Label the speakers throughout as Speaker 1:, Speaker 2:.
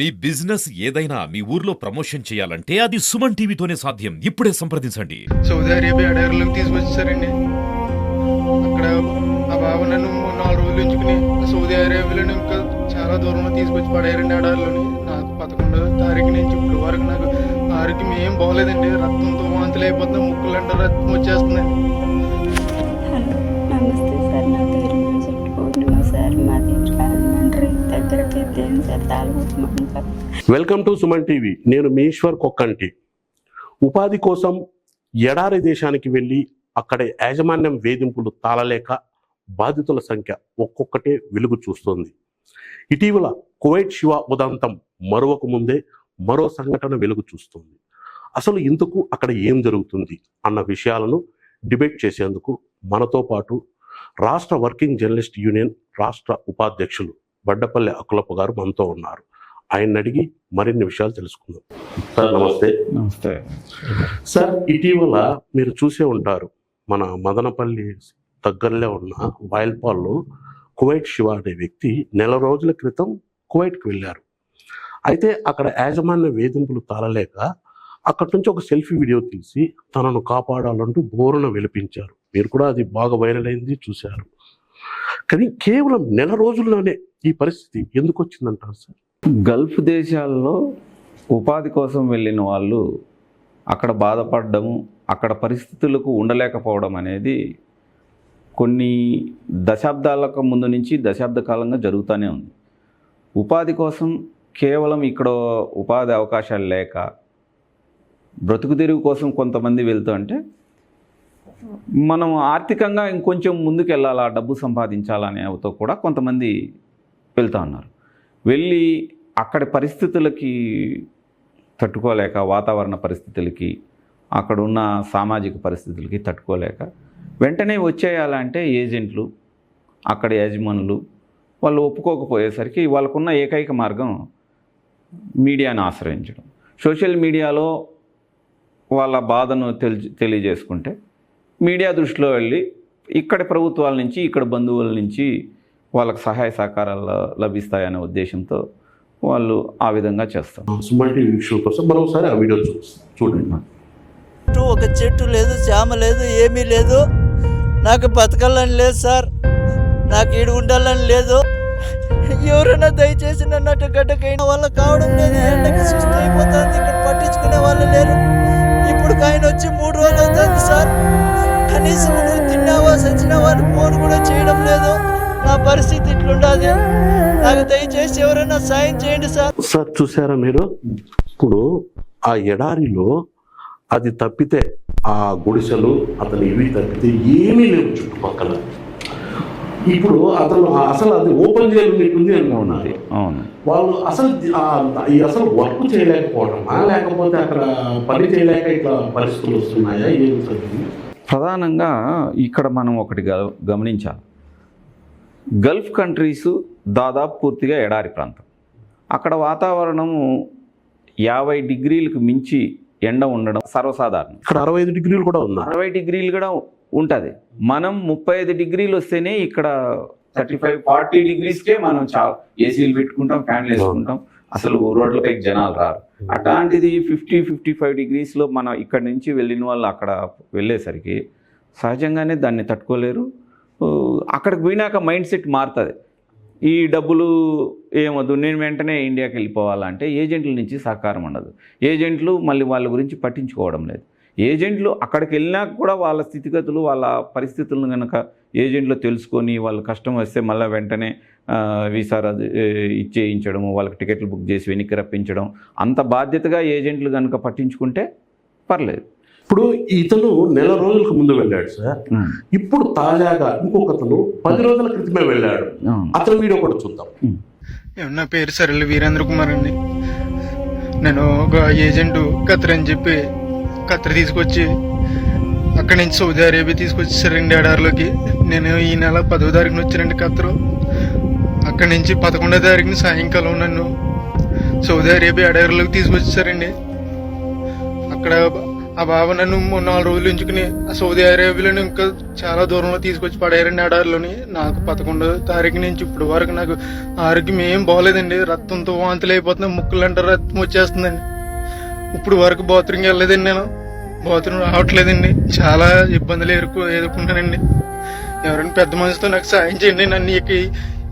Speaker 1: మీ business ఏదైనా మీ ఊర్లో promotion చేయాలంటే అది సుమన్ టీవీతోనే సాధ్యం. ఇప్పుడే సంప్రదించండి.
Speaker 2: సౌదీ అరేబియా అడవులకు తీసుకొచ్చారండి. అక్కడ ఆ బాబు నన్ను 4 రోజులు ఉంచుకుని సౌదీ అరేబియాలో ఇంకా చాలా దూరంలో తీసుకొచ్చి పడేయారండి అడవుల్లోని. నాకు 11వ తారీఖు నుంచి ఇప్పుడు వరకు నాకు ఆరోగ్యం ఏం బాగోలేదండి. రక్తంతో వాంతులు అయిపోతుంది, ముక్కులంటే రక్తం వచ్చేస్తుందండి.
Speaker 3: హలో, నమస్తే సార్. నా పేరు మ్యాజిక్ పూర్ణిమ సార్. మాది రాజమండ్రి దగ్గరకి దేని సార్ తాలూకు.
Speaker 4: Welcome to Suman TV. నేను మీ ఈశ్వర్ కొక్కంటి. ఉపాధి కోసం ఎడారి దేశానికి వెళ్ళి అక్కడ యాజమాన్యం వేధింపులు తాళలేక బాధితుల సంఖ్య ఒక్కొక్కటే వెలుగు చూస్తోంది. ఇటీవల కువైట్ శివ ఉదంతం మరొక ముందే మరో సంఘటన వెలుగు చూస్తోంది. అసలు ఇందుకు అక్కడ ఏం జరుగుతుంది అన్న విషయాలను డిబేట్ చేసేందుకు మనతో పాటు రాష్ట్ర వర్కింగ్ జర్నలిస్ట్ యూనియన్ రాష్ట్ర ఉపాధ్యక్షులు వడ్డపల్లి అకులప్ప గారు మనతో ఉన్నారు. ఆయన అడిగి మరిన్ని విషయాలు తెలుసుకుందాం. సార్ నమస్తే.
Speaker 5: నమస్తే
Speaker 4: సార్, ఇటీవల మీరు చూసే ఉంటారు, మన మదనపల్లి దగ్గరలో ఉన్న వాయిల్పాల్లో కువైట్ శివ అనే వ్యక్తి నెల రోజుల క్రితం కువైట్కి వెళ్ళారు. అయితే అక్కడ యాజమాన్య వేధింపులు తాళలేక అక్కడి నుంచి ఒక సెల్ఫీ వీడియో తీసి తనను కాపాడాలంటూ బోరున విలిపించారు. మీరు కూడా అది బాగా వైరల్ అయింది, చూశారు. కానీ కేవలం నెల రోజుల్లోనే ఈ పరిస్థితి ఎందుకు వచ్చిందంటారు సార్?
Speaker 5: గల్ఫ్ దేశాల్లో ఉపాధి కోసం వెళ్ళిన వాళ్ళు అక్కడ బాధపడడం, అక్కడ పరిస్థితులకు ఉండలేకపోవడం అనేది కొన్ని దశాబ్దాలకు ముందు నుంచి దశాబ్ద కాలంగా జరుగుతూనే ఉంది. ఉపాధి కోసం కేవలం ఇక్కడ ఉపాధి అవకాశాలు లేక బ్రతుకు తెరువు కోసం కొంతమంది వెళ్తూ అంటే మనం ఆర్థికంగా ఇంకొంచెం ముందుకు వెళ్ళాలా, డబ్బు సంపాదించాలనేతో కూడా కొంతమంది వెళ్తూ ఉన్నారు. వెళ్ళి అక్కడి పరిస్థితులకి తట్టుకోలేక, వాతావరణ పరిస్థితులకి, అక్కడ ఉన్న సామాజిక పరిస్థితులకి తట్టుకోలేక వెంటనే వచ్చేయాలంటే ఏజెంట్లు, అక్కడ యజమానులు వాళ్ళు ఒప్పుకోకపోయేసరికి వాళ్ళకున్న ఏకైక మార్గం మీడియాను ఆశ్రయించడం. సోషల్ మీడియాలో వాళ్ళ బాధను తెలియజేసుకుంటే మీడియా దృష్టిలో వెళ్ళి ఇక్కడి ప్రభుత్వాల నుంచి, ఇక్కడ బంధువుల నుంచి వాళ్ళకి సహాయ సహకారాలు లభిస్తాయనే ఉద్దేశంతో వాళ్ళు ఆ విధంగా చేస్తారు.
Speaker 4: సుమన్ టీవీ వీక్షకుల కోసం మరోసారి ఆ వీడియో చూడండి.
Speaker 6: ఒక చెట్టు లేదు, చేమ లేదు, ఏమీ లేదు. నాకు బతకాలని లేదు సార్, నాకు ఈడు ఉండాలని లేదు. ఎవరైనా దయచేసి నన్ను అటు గడ్డకైన వాళ్ళ కావడం లేదు. ఎండకి సుస్థ అయిపోతుంది, ఇక్కడ పట్టించుకునే వాళ్ళు లేరు. ఇప్పుడు ఆయన వచ్చి 3 రోజులు అవుతుంది సార్. కనీసం నువ్వు తిన్నావా సచ్చినావా అని ఫోన్ కూడా చేయడం లేదు. నా పరిస్థితి ఇట్లుండదు. నాకు దయచేసి ఎవరైనా సాయం చేయండి సార్.
Speaker 4: సార్ చూసారా మీరు? ఇప్పుడు ఆ ఎడారిలో అది తప్పితే, ఆ గుడిసెలు అతను ఇవి తప్పితే ఏమీ లేవు చుట్టుపక్కల. ఇప్పుడు అసలు అది ఓపెన్ చేయనుంది అనుకున్నది.
Speaker 5: అవును,
Speaker 4: వాళ్ళు అసలు వర్క్ చేయలేకపోవడమా, లేకపోతే అక్కడ పని చేయలేక ఇట్లా పరిస్థితులు వస్తున్నాయా, ఏం జరిగింది?
Speaker 5: ప్రధానంగా ఇక్కడ మనం ఒకటి గమనించాలి. గల్ఫ్ కంట్రీస్ దాదాపు పూర్తిగా ఎడారి ప్రాంతం. అక్కడ వాతావరణము 50 డిగ్రీలకు మించి ఎండ ఉండడం సర్వసాధారణం.
Speaker 4: ఇక్కడ 65 డిగ్రీలు కూడా ఉంది.
Speaker 5: 60 డిగ్రీలు కూడా ఉంటుంది. మనం 35 డిగ్రీలు వస్తేనే ఇక్కడ 35-40 డిగ్రీస్కే మనం చాలా ఏసీలు పెట్టుకుంటాం, ఫ్యాన్లు వేసుకుంటాం, అసలు రోడ్లపైకి జనాలు రారు. అట్లాంటిది 50-55 డిగ్రీస్లో మనం ఇక్కడి నుంచి వెళ్ళిన వాళ్ళు అక్కడ వెళ్ళేసరికి సహజంగానే దాన్ని తట్టుకోలేరు. అక్కడికి పోయినాక మైండ్ సెట్ మారుతుంది. ఈ డబ్బులు ఏమొద్దు, నేను వెంటనే ఇండియాకి వెళ్ళిపోవాలంటే ఏజెంట్ల నుంచి సహకారం ఉండదు. ఏజెంట్లు మళ్ళీ వాళ్ళ గురించి పట్టించుకోవడం లేదు. ఏజెంట్లు అక్కడికి వెళ్ళినాక కూడా వాళ్ళ స్థితిగతులు, వాళ్ళ పరిస్థితులను కనుక ఏజెంట్లు తెలుసుకొని వాళ్ళు కష్టం వస్తే మళ్ళీ వెంటనే వీసా ఇచ్చేయించడము, వాళ్ళకి టికెట్లు బుక్ చేసి వెనక్కి రప్పించడం, అంత బాధ్యతగా ఏజెంట్లు కనుక పట్టించుకుంటే పర్లేదు.
Speaker 4: ఇప్పుడు ఇతను నెల రోజులకు ముందు వెళ్ళాడు సార్. ఇప్పుడు తాజాగా ఇంకొకతను 10 రోజుల క్రితమే వెళ్ళాడు. అతను వీడియో కూడా చూద్దాం.
Speaker 2: నా పేరు సరళ వీరేంద్ర కుమార్ అండి. నేను ఒక ఏజెంట్ ఖత్తర్ అని చెప్పి ఖత్తర్ తీసుకొచ్చి అక్కడి నుంచి సౌదీ అరేబియా తీసుకొచ్చేసారండి ఎడారిలోకి. నేను ఈ నెల 10వ తారీఖున వచ్చానండి ఖత్తరు. అక్కడి నుంచి 11వ తారీఖున సాయంకాలం నన్ను సౌదీ అరేబియా ఎడారిలోకి తీసుకొచ్చేసారండి. అక్కడ ఆ బాబు నన్ను 4 రోజులు ఉంచుకుని ఆ సౌదీ అరేబియాలో ఇంకా చాలా దూరంలో తీసుకొచ్చి పడేయారండి ఎడారిలోని. నాకు 11వ తారీఖు నుంచి ఇప్పుడు వరకు నాకు ఆరోగ్యం ఏం బాగోలేదండి. రక్తంతో వాంతులు అయిపోతున్నాయి, ముక్కులంటే రక్తం వచ్చేస్తుందండి. ఇప్పుడు వరకు బాత్రూమ్కి వెళ్ళలేదండి, నేను బాత్రూమ్ రావట్లేదండి. చాలా ఇబ్బందులు ఎదుర్కొన్నానండి. ఎవరైనా పెద్ద మనిషితో నాకు సాయం చేయండి. నన్ను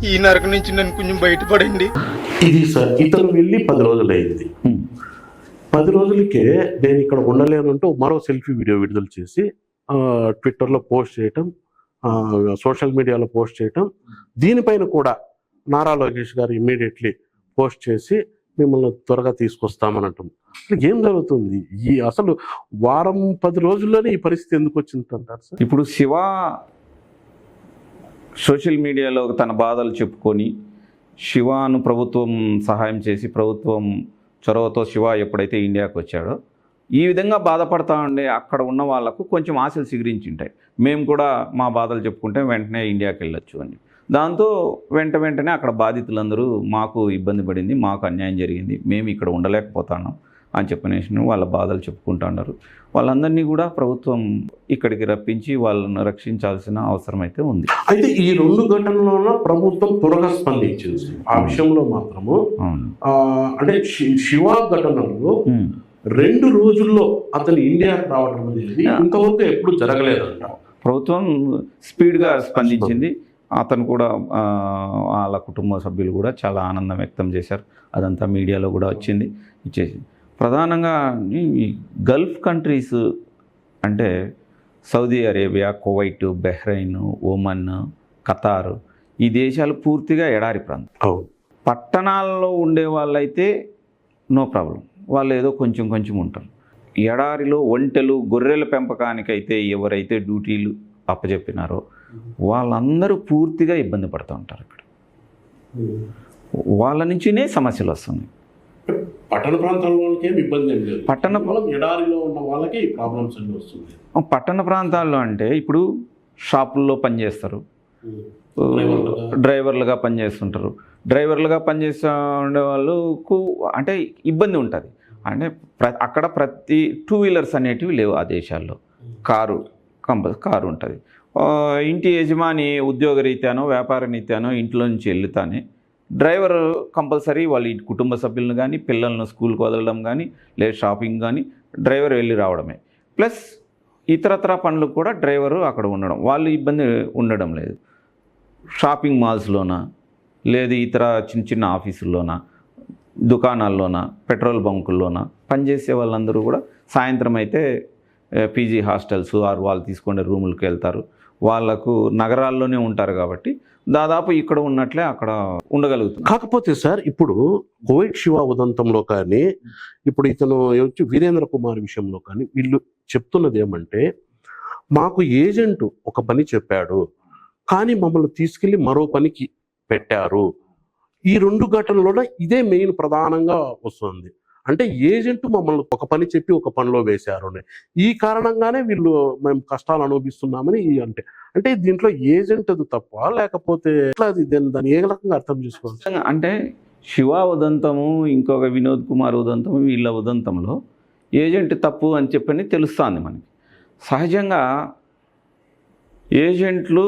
Speaker 2: ఈ నరకం నుంచి నన్ను కొంచెం బయటపడండి.
Speaker 4: ఇది సార్, ఇతను వెళ్ళి 10 రోజులు అయింది. 10 రోజులకే నేను ఇక్కడ ఉండలేనంటూ మరో సెల్ఫీ వీడియో విడుదల చేసి ట్విట్టర్లో పోస్ట్ చేయటం, సోషల్ మీడియాలో పోస్ట్ చేయటం. దీనిపైన కూడా నారా లోకేష్ గారు ఇమ్మీడియట్లీ పోస్ట్ చేసి మిమ్మల్ని త్వరగా తీసుకొస్తామనటం. అసలు ఏం జరుగుతుంది? ఈ అసలు వారం 10 రోజుల్లోనే ఈ పరిస్థితి ఎందుకు వచ్చింది అంటారు సార్?
Speaker 5: ఇప్పుడు శివ సోషల్ మీడియాలో తన బాధలు చెప్పుకొని శివను ప్రభుత్వం సహాయం చేసి ప్రభుత్వం చొరవతో శివ ఎప్పుడైతే ఇండియాకి వచ్చాడో ఈ విధంగా బాధపడతా ఉండే అక్కడ ఉన్న వాళ్ళకు కొంచెం ఆశలు సిగురించి ఉంటాయి. మేము కూడా మా బాధలు చెప్పుకుంటే వెంటనే ఇండియాకి వెళ్ళొచ్చు అని. దాంతో వెంటనే అక్కడ బాధితులందరూ మాకు ఇబ్బంది పడింది, మాకు అన్యాయం జరిగింది, మేము ఇక్కడ ఉండలేకపోతున్నాం అని చెప్పనేసి వాళ్ళ బాధలు చెప్పుకుంటూ ఉన్నారు. వాళ్ళందరినీ కూడా ప్రభుత్వం ఇక్కడికి రప్పించి వాళ్ళను రక్షించాల్సిన అవసరం అయితే ఉంది.
Speaker 4: అయితే ఈ 2 ఘటనలలో ప్రభుత్వం త్వరగా స్పందించింది. ఆ విషయంలో మాత్రము అంటే శివ ఘటనలో 2 రోజుల్లో అతను ఇండియాకి రావడం అనేది ఇంతవరకు ఎప్పుడు జరగలేదంట.
Speaker 5: ప్రభుత్వం స్పీడ్గా స్పందించింది. అతను కూడా వాళ్ళ కుటుంబ సభ్యులు కూడా చాలా ఆనందం వ్యక్తం చేశారు. అదంతా మీడియాలో కూడా వచ్చింది, ఇచ్చేసి. ప్రధానంగా ఈ గల్ఫ్ కంట్రీస్ అంటే Saudi Arabia, Kuwait, Bahrain, Oman, Qatar, ఈ దేశాలు పూర్తిగా ఎడారి ప్రాంతం. పట్టణాల్లో ఉండే వాళ్ళైతే నో ప్రాబ్లం, వాళ్ళు ఏదో కొంచెం ఉంటారు. ఎడారిలో ఒంటెలు, గొర్రెల పెంపకానికైతే ఎవరైతే డ్యూటీలు అప్పచెప్పినారో వాళ్ళందరూ పూర్తిగా ఇబ్బంది పడుతూ ఉంటారు. ఇక్కడ వాళ్ళ నుంచినే సమస్యలు వస్తున్నాయి.
Speaker 4: పట్టణ ప్రాంతాల్లోకి ఏమి ఇబ్బంది ఏం లేదు,
Speaker 5: పట్టణ
Speaker 4: ఎడారిలో ఉన్న వాళ్ళకి ఈ ప్రాబ్లమ్స్ అన్నీ వస్తున్నాయి.
Speaker 5: పట్టణ ప్రాంతాల్లో అంటే ఇప్పుడు షాపుల్లో పనిచేస్తారు, డ్రైవర్లుగా పనిచేస్తుంటారు. డ్రైవర్లుగా పనిచేస్తూ ఉండే వాళ్ళకు అంటే ఇబ్బంది ఉంటుంది. అంటే అక్కడ ప్రతి 2 వీలర్స్ అనేటివి లేవు ఆ దేశాల్లో. కారు ఉంటుంది. ఇంటి యజమాని ఉద్యోగరీత్యానో వ్యాపార రీత్యానో ఇంట్లో నుంచి వెళ్తానే డ్రైవర్ కంపల్సరీ వాళ్ళ కుటుంబ సభ్యులను కానీ పిల్లలను స్కూల్కి వదలడం కానీ లేదా షాపింగ్ కానీ డ్రైవర్ వెళ్ళి రావడమే. ప్లస్ ఇతరత్ర పనులకు కూడా డ్రైవరు అక్కడ ఉండడం, వాళ్ళు ఇబ్బంది ఉండడం లేదు. షాపింగ్ మాల్స్లోన లేదు ఇతర చిన్న ఆఫీసుల్లోన, దుకాణాల్లోన, పెట్రోల్ బంకుల్లోన పనిచేసే వాళ్ళందరూ కూడా సాయంత్రం అయితే పీజీ హాస్టల్స్ వాళ్ళు తీసుకునే రూములకు వెళ్తారు. వాళ్ళకు నగరాల్లోనే ఉంటారు కాబట్టి దాదాపు ఇక్కడ ఉన్నట్లే అక్కడ ఉండగలుగుతుంది.
Speaker 4: కాకపోతే సార్ ఇప్పుడు కువైట్ శివ ఉదంతంలో కానీ ఇప్పుడు ఇతను వచ్చి వీరేంద్ర కుమార్ విషయంలో కానీ వీళ్ళు చెప్తున్నది ఏమంటే, మాకు ఏజెంట్ ఒక పని చెప్పాడు కానీ మమ్మల్ని తీసుకెళ్ళి మరో పనికి పెట్టారు. ఈ 2 ఘటనలోనే ఇదే మెయిన్ ప్రధానంగా వస్తుంది. అంటే ఏజెంట్ మమ్మల్ని ఒక పని చెప్పి ఒక పనిలో వేశారు. ఈ కారణంగానే వీళ్ళు మేము కష్టాలు అనుభవిస్తున్నామని అంటే దీంట్లో ఏజెంట్ అది తప్ప లేకపోతే దాన్ని ఏ రకంగా అర్థం చేసుకోవచ్చు?
Speaker 5: అంటే శివ ఉదంతము, ఇంకొక వినోద్ కుమార్ ఉదంతము, వీళ్ళ ఉదంతంలో ఏజెంట్ తప్పు అని చెప్పని తెలుస్తుంది మనకి. సహజంగా ఏజెంట్లు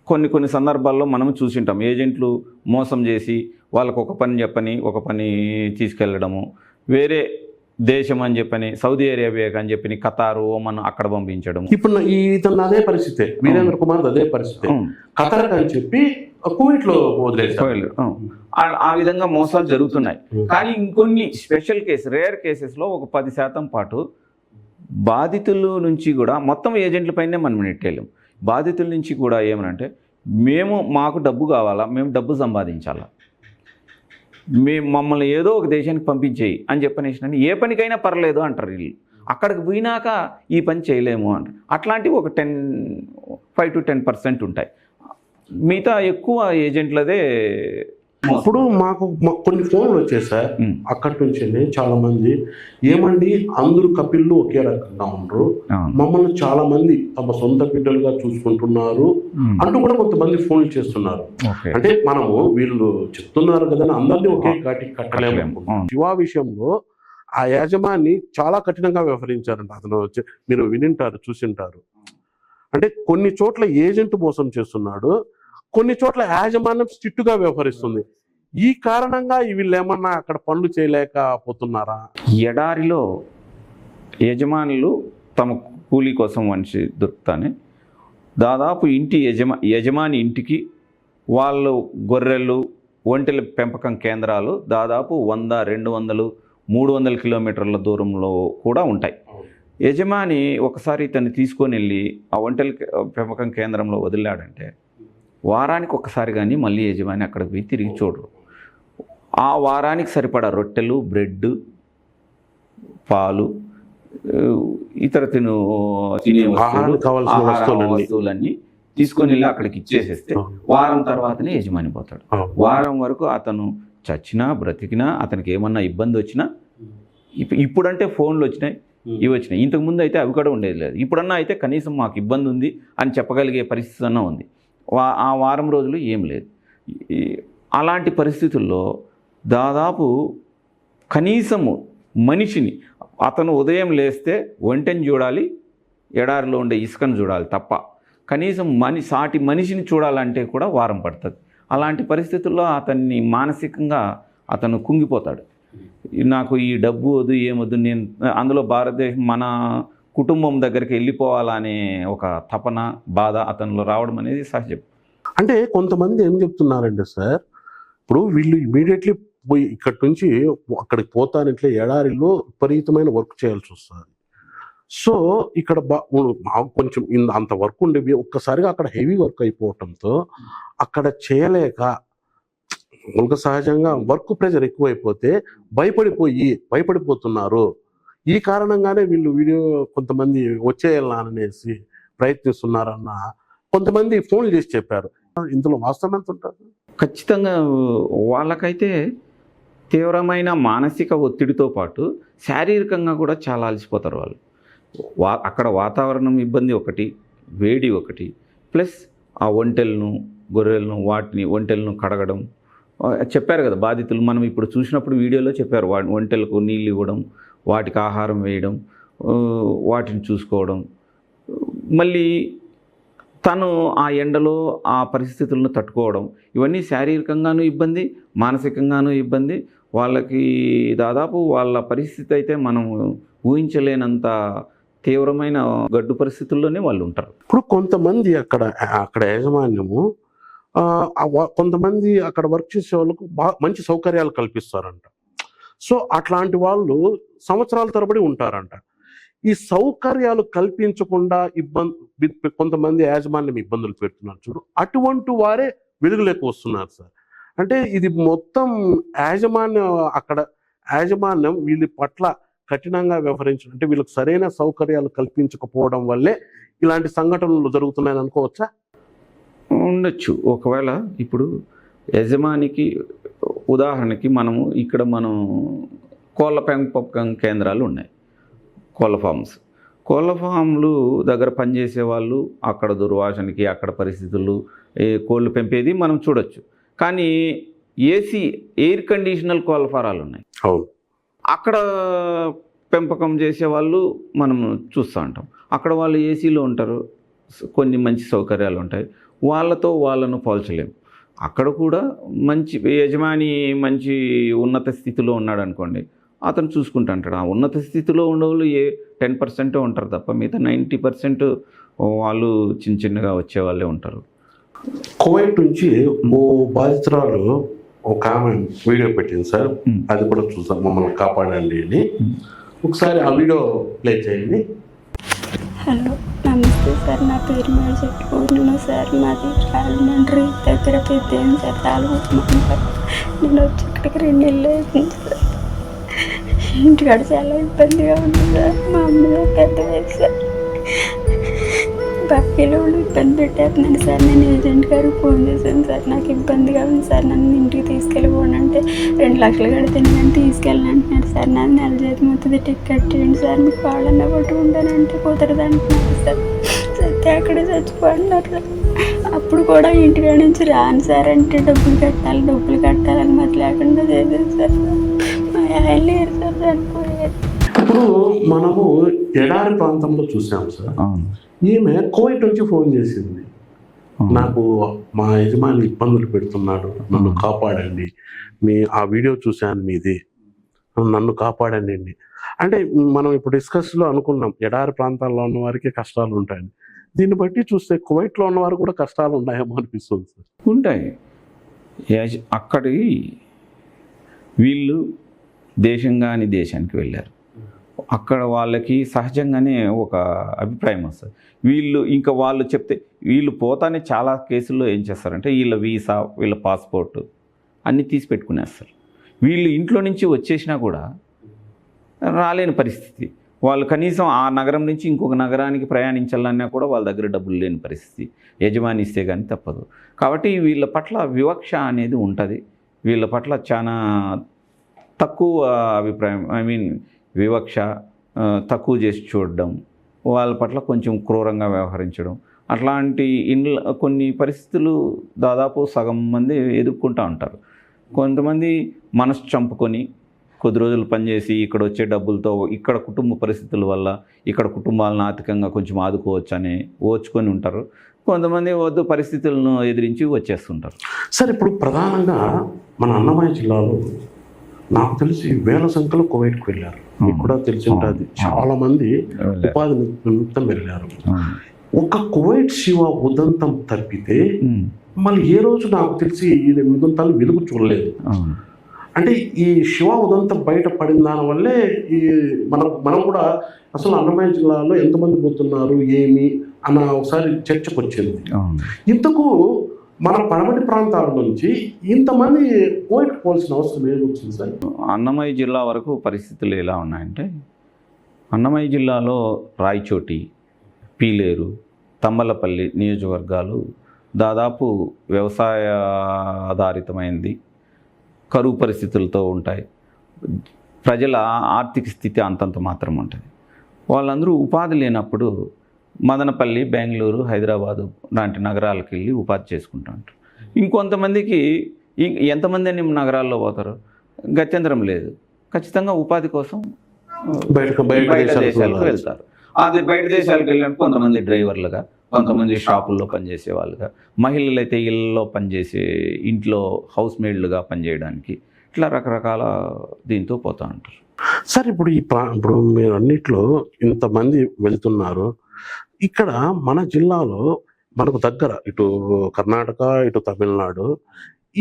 Speaker 5: కొన్ని సందర్భాల్లో మనం చూసింటాం. ఏజెంట్లు మోసం చేసి వాళ్ళకు ఒక పని చెప్పని ఒక పని తీసుకెళ్ళడము, వేరే దేశం అని చెప్పని సౌదీ అరేబియాకి అని చెప్పి ఖతారు, ఒమన్ అక్కడ పంపించడం.
Speaker 4: ఇప్పుడు ఇతను అదే పరిస్థితి, వీరేంద్ర కుమార్ అదే పరిస్థితి. ఖతార్ అని చెప్పి కువైట్లో వదిలేశారు.
Speaker 5: ఆ విధంగా మోసాలు జరుగుతున్నాయి. కానీ ఇంకొన్ని స్పెషల్ రేర్ కేసెస్లో ఒక 10% పాటు బాధితుల నుంచి కూడా మొత్తం ఏజెంట్ల పైనే మనం నెట్టేళ్ళం. బాధితుల నుంచి కూడా ఏమనంటే మాకు డబ్బు కావాలా, మేము డబ్బు సంపాదించాలా, మమ్మల్ని ఏదో ఒక దేశానికి పంపించేయి అని చెప్పనేసి ఏ పనికైనా పర్లేదు అంటారు వీళ్ళు. అక్కడికి పోయినాక ఈ పని చేయలేము అంటారు. అట్లాంటివి ఒక 5 to 10% ఉంటాయి. మిగతా ఎక్కువ ఏజెంట్లదే.
Speaker 4: ఇప్పుడు మాకు కొన్ని ఫోన్లు వచ్చాయి సార్ అక్కడి నుంచి చాలా మంది, ఏమండి అందరూ కపిల్లు ఒకే రకంగా ఉండరు, మమ్మల్ని చాలా మంది తమ సొంత బిడ్డలుగా చూసుకుంటున్నారు అంటూ కూడా కొంతమంది ఫోన్లు చేస్తున్నారు. అంటే మనము వీళ్ళు చెప్తున్నారు కదా అందరినీ ఒకే కాటికి కట్టలేము. శివ విషయంలో ఆ యజమాని చాలా కఠినంగా వ్యవహరించారంట. అతను మీరు వినింటారు, చూసింటారు. అంటే కొన్ని చోట్ల ఏజెంట్ మోసం చేస్తున్నాడు, కొన్ని చోట్ల యాజమాన్యం స్ట్రిక్ట్గా వ్యవహరిస్తుంది. ఈ కారణంగా వీళ్ళు ఏమన్నా అక్కడ పనులు చేయలేకపోతున్నారా?
Speaker 5: ఎడారిలో యజమానులు తమ కూలీ కోసం మనిషి దొరుకుతానే దాదాపు యజమాని ఇంటికి వాళ్ళు గొర్రెలు ఒంటెల పెంపకం కేంద్రాలు దాదాపు 100, 200, 300 కిలోమీటర్ల దూరంలో కూడా ఉంటాయి. యజమాని ఒకసారి ఇతన్ని తీసుకొని వెళ్ళి ఆ ఒంటెల పెంపకం కేంద్రంలో వదిలాడంటే వారానికి ఒకసారి కానీ మళ్ళీ యజమాని అక్కడికి పోయి తిరిగి చూడరు. ఆ వారానికి సరిపడా రొట్టెలు, బ్రెడ్, పాలు, ఇతర తినే వస్తువులన్నీ తీసుకొని వెళ్ళి అక్కడికి ఇచ్చేసేస్తే వారం తర్వాతనే యజమాని పోతాడు. వారం వరకు అతను చచ్చినా బ్రతికినా అతనికి ఏమన్నా ఇబ్బంది వచ్చినా, ఇప్పుడంటే ఫోన్లు వచ్చినాయి, ఇవి వచ్చినాయి, ఇంతకుముందు అయితే అవి కూడా ఉండేది లేదు. ఇప్పుడన్నా అయితే కనీసం మాకు ఇబ్బంది ఉంది అని చెప్పగలిగే పరిస్థితి అన్నా ఉంది. ఆ వారం రోజులు ఏం లేదు. అలాంటి పరిస్థితుల్లో దాదాపు కనీసము మనిషిని అతను ఉదయం లేస్తే ఒంటెని చూడాలి, ఎడారిలో ఉండే ఇసుకను చూడాలి తప్ప కనీసం సాటి మనిషిని చూడాలంటే కూడా వారం పడుతుంది. అలాంటి పరిస్థితుల్లో అతన్ని మానసికంగా అతను కుంగిపోతాడు. నాకు ఈ డబ్బు వద్దు, ఏమొద్దు, నేను అందులో భారతదేశం మన కుటుంబం దగ్గరికి వెళ్ళిపోవాలనే ఒక తపన, బాధ అతనిలో రావడం అనేది సహజం.
Speaker 4: అంటే కొంతమంది ఏం చెప్తున్నారంటే సార్, ఇప్పుడు వీళ్ళు ఇమీడియట్లీ పోయి ఇక్కడి నుంచి అక్కడికి పోతానంటే ఎడారిలో విపరీతమైన వర్క్ చేయాల్సి వస్తుంది. సో ఇక్కడ కొంచెం అంత వర్క్ ఉండేవి, ఒక్కసారిగా అక్కడ హెవీ వర్క్ అయిపోవటంతో అక్కడ చేయలేక సహజంగా వర్క్ ప్రెషర్ ఎక్కువైపోతే భయపడిపోతున్నారు. ఈ కారణంగానే వీళ్ళు కొంతమంది వచ్చేయాలనేసి ప్రయత్నిస్తున్నారన్న కొంతమంది ఫోన్లు చేసి చెప్పారు. ఇందులో వాస్తవం ఎంత ఉంటుంది?
Speaker 5: ఖచ్చితంగా వాళ్ళకైతే తీవ్రమైన మానసిక ఒత్తిడితో పాటు శారీరకంగా కూడా చాలా అలసిపోతారు వాళ్ళు. అక్కడ వాతావరణం ఇబ్బంది ఒకటి, వేడి ఒకటి, ప్లస్ ఆ ఒంటెలను, గొర్రెలను, ఒంటెలను కడగడం. చెప్పారు కదా బాధితులు, మనం ఇప్పుడు చూసినప్పుడు వీడియోలో చెప్పారు, ఒంటెలకు నీళ్ళు ఇవ్వడం, వాటికి ఆహారం వేయడం, వాటిని చూసుకోవడం. మళ్ళీ తను ఆ ఎండలో ఆ పరిస్థితులను తట్టుకోవడం, ఇవన్నీ శారీరకంగానూ ఇబ్బంది, మానసికంగానూ ఇబ్బంది. వాళ్ళకి దాదాపు వాళ్ళ పరిస్థితి అయితే మనం ఊహించలేనంత తీవ్రమైన గడ్డు పరిస్థితుల్లోనే వాళ్ళు ఉంటారు.
Speaker 4: ఇప్పుడు కొంతమంది అక్కడ యాజమాన్యము కొంతమంది అక్కడ వర్క్ చేసే వాళ్ళకు మంచి సౌకర్యాలు కల్పిస్తారంట. సో అట్లాంటి వాళ్ళు సంవత్సరాల తరబడి ఉంటారంట. ఈ సౌకర్యాలు కల్పించకుండా కొంతమంది యాజమాన్యం ఇబ్బందులు పెడుతున్నారు చూడు, అటువంటి వారే వెలుగులోకి వస్తున్నారు సార్. అంటే ఇది మొత్తం యాజమాన్యం వీళ్ళ పట్ల కఠినంగా వ్యవహరించడం, అంటే వీళ్ళకి సరైన సౌకర్యాలు కల్పించకపోవడం వల్లే ఇలాంటి సంఘటనలు జరుగుతున్నాయని అనుకోవచ్చా?
Speaker 5: ఉండొచ్చు. ఒకవేళ ఇప్పుడు యజమానికి ఉదాహరణకి మనం కోళ్ళ పెంపకం కేంద్రాలు ఉన్నాయి, కోళ్ళ ఫామ్లు దగ్గర పనిచేసే వాళ్ళు అక్కడ దుర్వాసనకి, అక్కడ పరిస్థితులు, కోళ్ళు పెంపేది మనం చూడొచ్చు. కానీ ఎయిర్ కండిషనల్ కోళ్ళ ఫారాలు ఉన్నాయి, అక్కడ పెంపకం చేసే వాళ్ళు మనం చూస్తూ ఉంటాం. అక్కడ వాళ్ళు ఏసీలో ఉంటారు, కొన్ని మంచి సౌకర్యాలు ఉంటాయి, వాళ్ళను పోల్చలేము. అక్కడ కూడా యజమాని మంచి ఉన్నత స్థితిలో ఉన్నాడు అనుకోండి, అతను చూసుకుంటూ అంటాడు. ఆ ఉన్నత స్థితిలో ఉండేవాళ్ళు 10% ఉంటారు తప్ప మిగతా 90% వాళ్ళు చిన్నగా వచ్చే వాళ్ళే ఉంటారు.
Speaker 4: కువైట్ నుంచి ఓ బాధితురాలు ఒక ఆమె వీడియో పెట్టింది సార్, అది కూడా చూసాం, మమ్మల్ని కాపాడండి అని. ఒకసారి ఆ వీడియో ప్లే చేయండి.
Speaker 3: హలో, నమస్తే సార్, నా పేరు మేడ్చెట్టు పూర్ణిమ సార్, మాది రాజమండ్రి దగ్గర పెద్ద సార్, తాలూకు. నేను వచ్చి ఇక్కడికి 2 నెలలు అవుతుంది సార్. ఇంటికాడ చాలా ఇబ్బందిగా ఉంది సార్. మా అమ్మ పెద్ద వయసు సార్, బాకీలో ఇబ్బంది పెట్టేస్తున్నాను సార్. నేను ఏజెంట్ గారికి ఫోన్ చేశాను సార్, నాకు ఇబ్బందిగా ఉంది సార్, నన్ను ఇంటికి తీసుకెళ్ళిపోండి అంటే 2 లక్షలు కడితేనే కానీ తీసుకెళ్ళని అంటున్నారు సార్. నాకు నెల జీతం అవుతుంది, టికెట్ చేయండి సార్, మీకు కావాలన్నా పట్టుకుంటానంటే కుదరదు అంటున్నారు సార్. సత్య అక్కడే చచ్చిపోతున్నారు సార్. అప్పుడు కూడా ఇంటికాడ నుంచి రాను సార్ అంటే డబ్బులు కట్టాలని మాకు లేకుండా చేశాను సార్. మా ఆయన లేరు సార్, చనిపోయారు.
Speaker 4: ఇప్పుడు మనము ఎడారి ప్రాంతంలో చూసాం సార్.
Speaker 5: అవును.
Speaker 4: ఈమె కువైట్ నుంచి ఫోన్ చేసింది, నాకు మా యజమాని ఇబ్బందులు పెడుతున్నాడు, నన్ను కాపాడండి, ఆ వీడియో చూశాను మీది, నన్ను కాపాడండి. అంటే మనం ఇప్పుడు డిస్కస్లో అనుకున్నాం ఎడారి ప్రాంతాల్లో ఉన్న వారికి కష్టాలు ఉంటాయని. దీన్ని బట్టి చూస్తే కువైట్లో ఉన్న వారు కూడా కష్టాలు ఉన్నాయేమో అనిపిస్తుంది సార్.
Speaker 5: ఉంటాయి. అక్కడి వీళ్ళు దేశంగాని దేశానికి వెళ్ళారు. అక్కడ వాళ్ళకి సహజంగానే ఒక అభిప్రాయం వస్తుంది. వాళ్ళు చెప్తే వీళ్ళు పోతానే చాలా కేసుల్లో ఏం చేస్తారంటే వీళ్ళ వీసా, వీళ్ళ పాస్పోర్ట్ అన్నీ తీసి పెట్టుకునేస్తారు. వీళ్ళు ఇంట్లో నుంచి వచ్చేసినా కూడా రాలేని పరిస్థితి. వాళ్ళు కనీసం ఆ నగరం నుంచి ఇంకొక నగరానికి ప్రయాణించాలన్నా కూడా వాళ్ళ దగ్గర డబ్బులు లేని పరిస్థితి. యజమాని ఇస్తే కానీ తప్పదు. కాబట్టి వీళ్ళ పట్ల వివక్ష అనేది ఉంటుంది. వీళ్ళ పట్ల చాలా తక్కువ అభిప్రాయం, వివక్ష, తక్కువ చేసి చూడడం, వాళ్ళ పట్ల కొంచెం క్రూరంగా వ్యవహరించడం, అట్లాంటి కొన్ని పరిస్థితులు దాదాపు సగం మంది ఎదుర్కొంటూ ఉంటారు. కొంతమంది మనసు చంపుకొని కొద్ది రోజులు పనిచేసి ఇక్కడ వచ్చే డబ్బులతో ఇక్కడ కుటుంబ పరిస్థితుల వల్ల ఇక్కడ కుటుంబాలను ఆర్థికంగా కొంచెం ఆదుకోవచ్చు అని ఓచుకొని ఉంటారు. కొంతమంది వద్దు పరిస్థితులను ఎదిరించి వచ్చేస్తుంటారు.
Speaker 4: సార్, ఇప్పుడు ప్రధానంగా మన అన్నమయ్య జిల్లాలో నాకు తెలిసి వేల సంఖ్యలో కువైట్కి వెళ్ళారు. మీకు కూడా తెలిసి ఉంటుంది, చాలా మంది ఉపాధి నిమిత్తం వెళ్ళారు. ఒక కువైట్ శివ ఉదంతం తప్పితే మళ్ళీ ఏ రోజు నాకు తెలిసి ఈ ఉదంతాలు వెలుగు చూడలేదు. అంటే ఈ శివ ఉదంతం బయటపడిన దానివల్లే మనం కూడా అసలు అన్నమయ్య జిల్లాలో ఎంతమంది పోతున్నారు ఏమి అన్న ఒకసారి చర్చకు వచ్చింది. ఇంతకు మన పడమటి ప్రాంతాల నుంచి ఇంతమంది కువైట్ పోవాల్సిన అవసరం ఏమొచ్చింది సార్?
Speaker 5: అన్నమయ్య జిల్లా వరకు పరిస్థితులు ఎలా ఉన్నాయంటే, అన్నమయ్య జిల్లాలో రాయచోటి, పీలేరు, తంబలపల్లి నియోజకవర్గాలు దాదాపు వ్యవసాయ ఆధారితమైనది, కరువు పరిస్థితులతో ఉంటాయి. ప్రజల ఆర్థిక స్థితి అంతంత మాత్రం ఉంటుంది. వాళ్ళందరూ ఉపాధి లేనప్పుడు మదనపల్లి, బెంగళూరు, హైదరాబాదు లాంటి నగరాలకు వెళ్ళి ఉపాధి చేసుకుంటూ ఉంటారు. ఇంకొంతమందికి ఎంతమంది అని నగరాల్లో పోతారు, గత్యంతరం లేదు, ఖచ్చితంగా ఉపాధి కోసం బయట దేశాలకు వెళ్తారు. అది బయట దేశాలకు వెళ్ళినప్పుడు కొంతమంది డ్రైవర్లుగా, కొంతమంది షాపుల్లో పనిచేసే వాళ్ళుగా, మహిళలు అయితే ఇళ్ళలో పనిచేసే ఇంట్లో హౌస్ మేడ్లుగా పనిచేయడానికి, ఇట్లా రకరకాల దీంతో పోతూ ఉంటారు.
Speaker 4: సార్, ఇప్పుడు ఇప్పుడు మీరు అన్నిట్లో ఇంతమంది వెళ్తున్నారు. ఇక్కడ మన జిల్లాలో మనకు దగ్గర ఇటు కర్ణాటక, ఇటు తమిళనాడు,